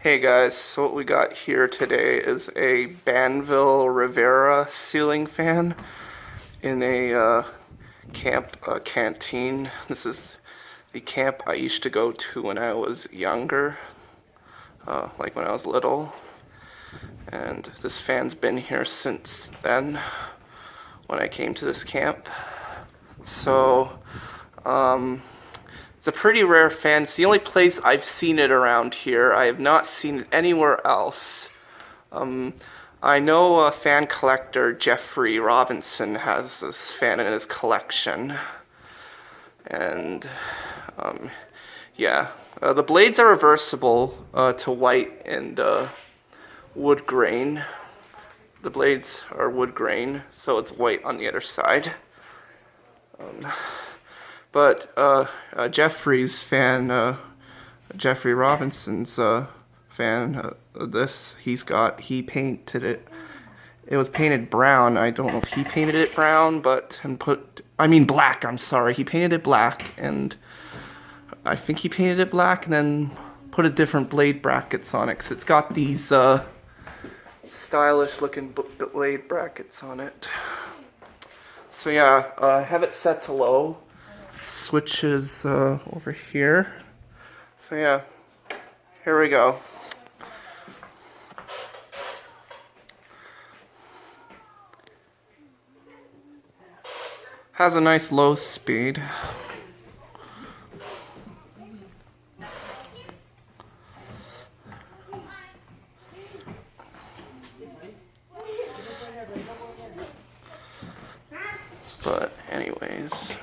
Hey guys, so what we got here today is a Banvil Riviera ceiling fan in a camp canteen. This is the camp I used to go to when I was younger, like when I was little. And this fan's been here since then, when I came to this camp. So, it's a pretty rare fan. It's the only place I've seen it around here. I have not seen it anywhere else. I know a fan collector, Jeffrey Robinson, has this fan in his collection. And, yeah. The blades are reversible to white and wood grain. The blades are wood grain, so it's white on the other side. But Jeffrey's fan, Jeffrey Robinson's fan of this, he painted it. It was painted brown. I don't know if he painted it brown, but black. I'm sorry. He painted it black, and I think he painted it black, and then put a different blade brackets on it, because it's got these stylish-looking blade brackets on it. So yeah, I have it set to low. Switches over here. So yeah, here we go. Has a nice low speed. But anyways,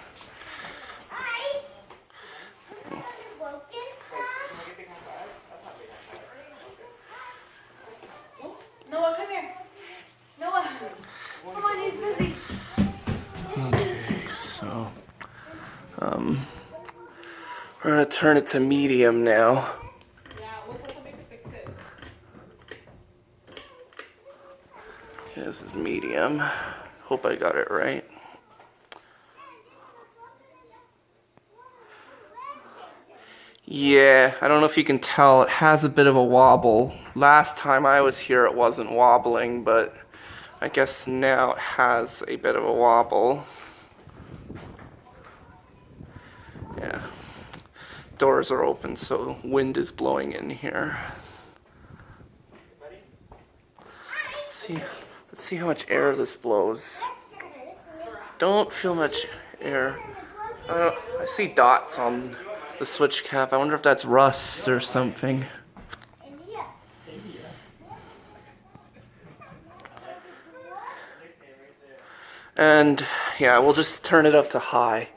Noah, come here. Noah, come on, he's busy. okay, so we're gonna turn it to medium now. Yeah, we'll tell somebody to fix it. Okay, this is medium. Hope I got it right. Yeah, I don't know if you can tell, it has a bit of a wobble. Last time I was here it wasn't wobbling, but I guess now it has a bit of a wobble. Yeah. Doors are open, so wind is blowing in here. Let's see how much air this blows. Don't feel much air. I see dots on the switch cap. I wonder if that's rust or something. And yeah, we'll just turn it up to high.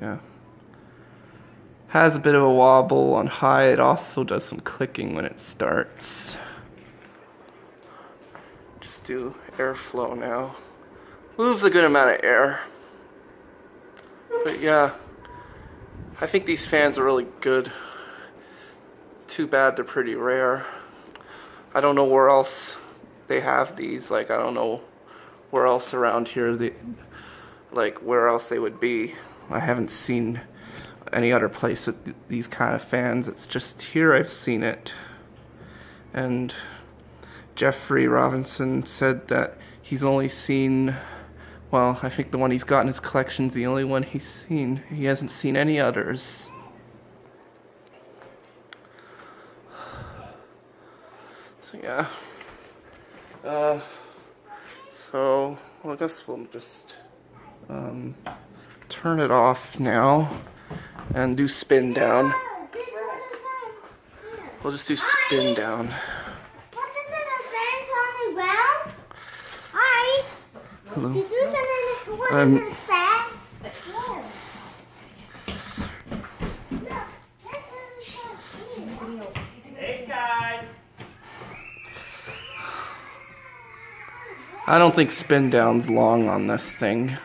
Yeah. Has a bit of a wobble on high. It also does some clicking when it starts. Just do airflow now. Moves a good amount of air. But yeah, I think these fans are really good. It's too bad they're pretty rare. I don't know where else they have these. Like, I don't know where else around here where else they would be. I haven't seen any other place with these kind of fans. It's just here I've seen it. And Jeffrey Robinson said that he's only seen, well, I think the one he's got in his collection is the only one he's seen. He hasn't seen any others. So yeah. So well, I guess we'll just turn it off now and do spin down. We'll just do spin down. Hello. Hey, guys. I don't think spin down's long on this thing.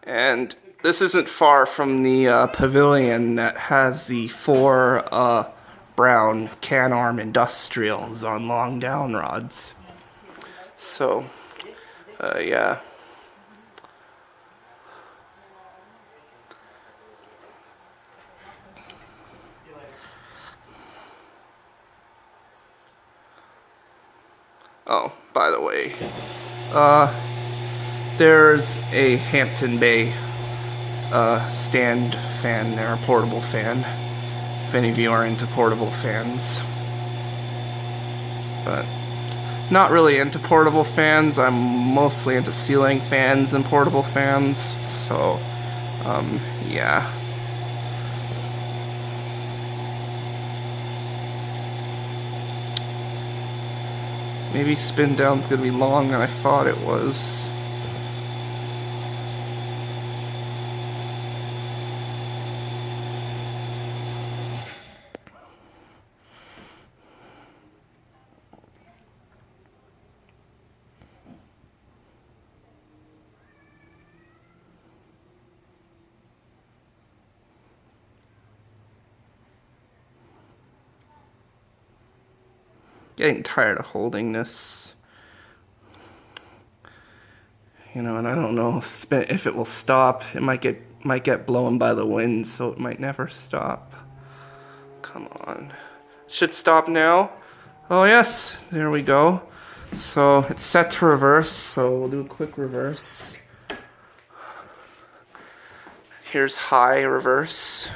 And this isn't far from the pavilion that has the 4 brown can-arm industrials on long down rods. So, yeah. Oh, by the way, there's a Hampton Bay stand fan there, a portable fan, if any of you are into portable fans. But not really into portable fans. I'm mostly into ceiling fans and portable fans, so yeah. Maybe spin down's gonna be long than I thought it was. Getting tired of holding this, you know, and I don't know if it will stop. It might get blown by the wind, so it might never stop. Come on, should stop now. Oh yes, there we go. So it's set to reverse, so we'll do a quick reverse. Here's high reverse.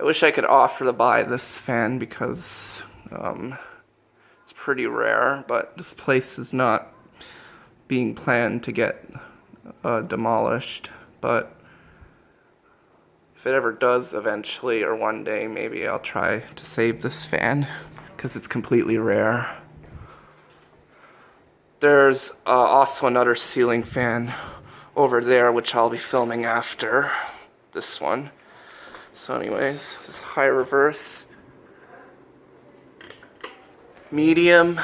I wish I could offer to buy this fan because it's pretty rare, but this place is not being planned to get demolished. But if it ever does eventually, or one day, maybe I'll try to save this fan because it's completely rare. There's also another ceiling fan over there, which I'll be filming after this one. So anyways, this is high reverse, medium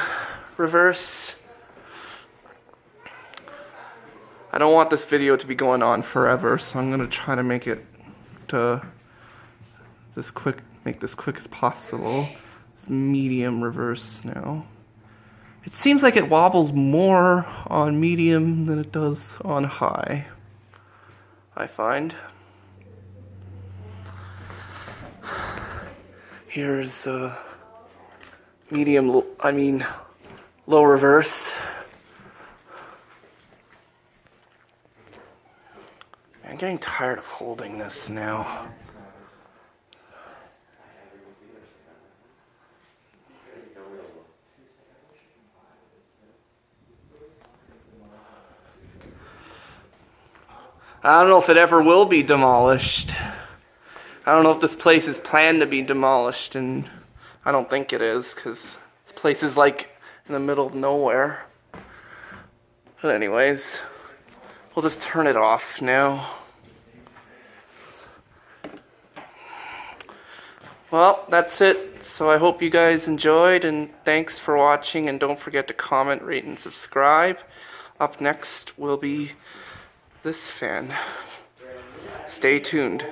reverse. I don't want this video to be going on forever, so I'm gonna try to make it make this quick as possible. It's medium reverse now. It seems like it wobbles more on medium than it does on high, I find. Here's the low reverse. I'm getting tired of holding this now. I don't know if it ever will be demolished. I don't know if this place is planned to be demolished, and I don't think it is, because this place is like in the middle of nowhere. But anyways, we'll just turn it off now. Well, that's it. So I hope you guys enjoyed, and thanks for watching, and don't forget to comment, rate, and subscribe. Up next will be this fan. Stay tuned.